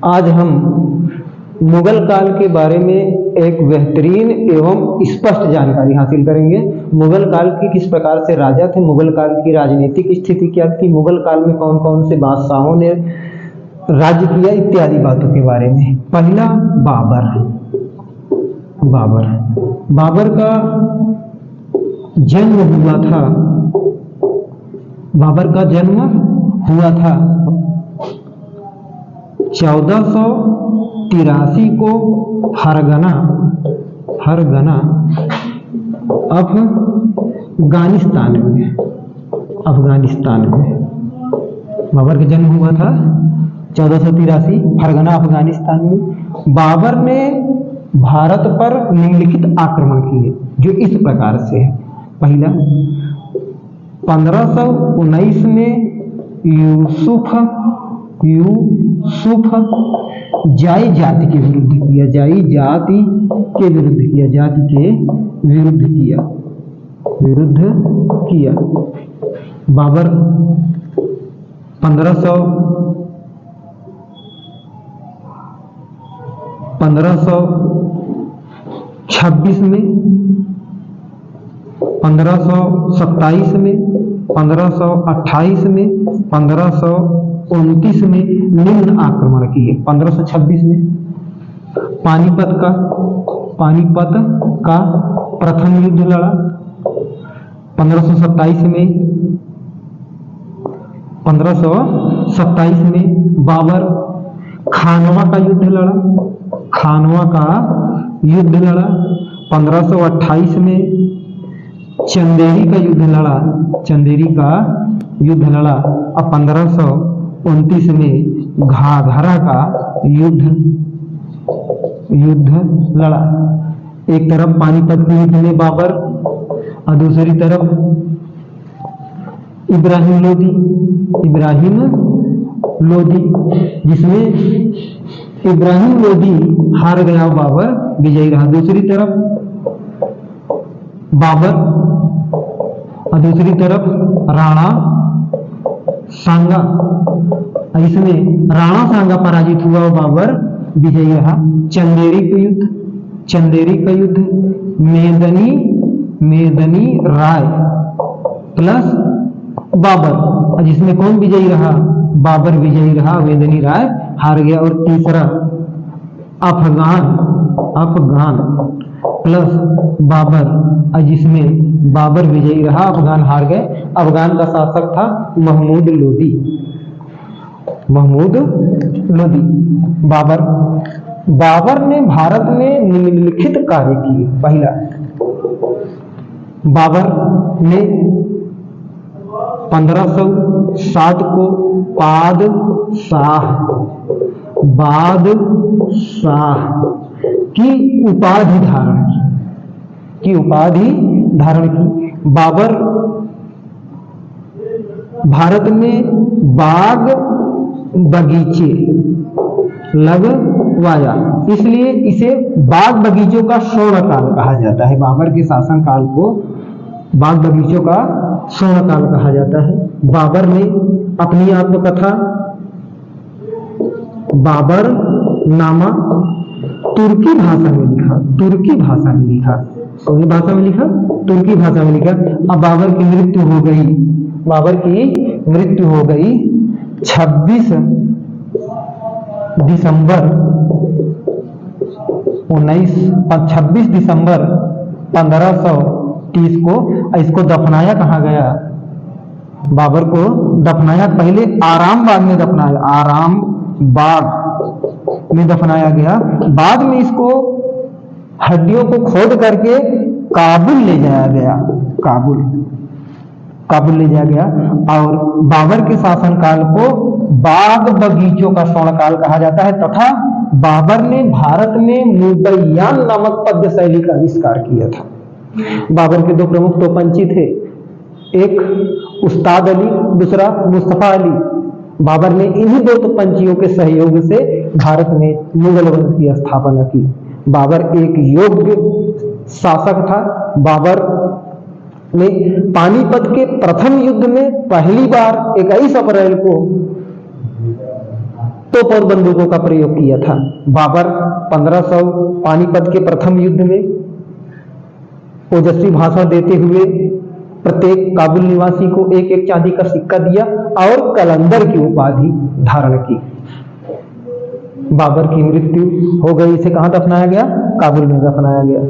आज हम मुगल काल के बारे में एक बेहतरीन एवं स्पष्ट जानकारी हासिल करेंगे। मुगल काल की किस प्रकार से राजा थे, मुगल काल की राजनीतिक स्थिति क्या थी, मुगल काल में कौन कौन से बादशाहों ने राज्य किया, इत्यादि बातों के बारे में। पहला, बाबर का जन्म हुआ था, बाबर का जन्म हुआ था 1483 को फरगना अफगानिस्तान में बाबर का जन्म हुआ था 1483 फरगना अफगानिस्तान में। बाबर ने भारत पर निम्नलिखित आक्रमण किए जो इस प्रकार से है। पहला, 1519 में यूसुफ जाई जाति के विरुद्ध किया। बाबर 1526 में, 1527 में, 1528 में, 1529 में निम्न आक्रमण किए। 1526 में पानीपत का प्रथम युद्ध लड़ा। 1527 में बाबर खानवा का युद्ध लड़ा। 1528 में चंदेरी का युद्ध लड़ा। अब 1529 में घाघरा का युद्ध लड़ा। एक तरफ पानीपत के युद्ध में बाबर और दूसरी तरफ इब्राहिम लोदी, जिसमें इब्राहिम लोदी हार गया, बाबर विजयी रहा। दूसरी तरफ बाबर और दूसरी तरफ राणा सांगा, इसमें राणा सांगा पराजित हुआ और बाबर विजयी रहा। चंदेरी का युद्ध मेदनी राय प्लस बाबर, जिसमें कौन विजयी रहा, बाबर विजयी रहा, मेदनी राय हार गया। और तीसरा अफगान प्लस बाबर, जिसमें बाबर विजयी रहा, अफगान हार गए। अफगान का शासक था महमूद लोदी। बाबर ने भारत में निम्नलिखित कार्य किए। पहला, बाबर ने 1560 को बादशाह की उपाधि धारण की। बाबर भारत में बाग बगीचे लगवाया, इसलिए इसे बाग बगीचों का स्वर्णकाल कहा जाता है। बाबर के शासनकाल को बाग बगीचों का स्वर्णकाल कहा जाता है। बाबर ने अपनी आत्मकथा बाबर नामा तुर्की भाषा में लिखा। तुर्की भाषा में लिखा। अब बाबर की मृत्यु हो गई 26 दिसंबर 1530 को। इसको दफनाया कहाँ गया, बाबर को दफनाया पहले आरामबाग में दफनाया गया। बाद में इसको हड्डियों को खोद करके काबुल ले जाया गया और बाबर के शासनकाल को बाग बगीचों का स्वर्णकाल कहा जाता है। तथा बाबर ने भारत में मुद्दय्यान नामक पद्य शैली का आविष्कार किया था। बाबर के दो प्रमुख तोपंची थे, एक उस्ताद अली, दूसरा मुस्तफा अली। बाबर ने इन्हीं दो तोपंचियों के सहयोग से भारत में मुगल वंश की स्थापना की। बाबर एक योग्य शासक था। बाबर ने पानीपत के प्रथम युद्ध में पहली बार 21 अप्रैल को तोप और बंदूकों का प्रयोग किया था। बाबर 1500 पानीपत के प्रथम युद्ध में ओजस्वी भाषण देते हुए प्रत्येक काबुल निवासी को एक एक चांदी का सिक्का दिया और कलंदर की उपाधि धारण की। बाबर की मृत्यु हो गई, इसे कहां दफनाया गया? काबुल में दफनाया गया।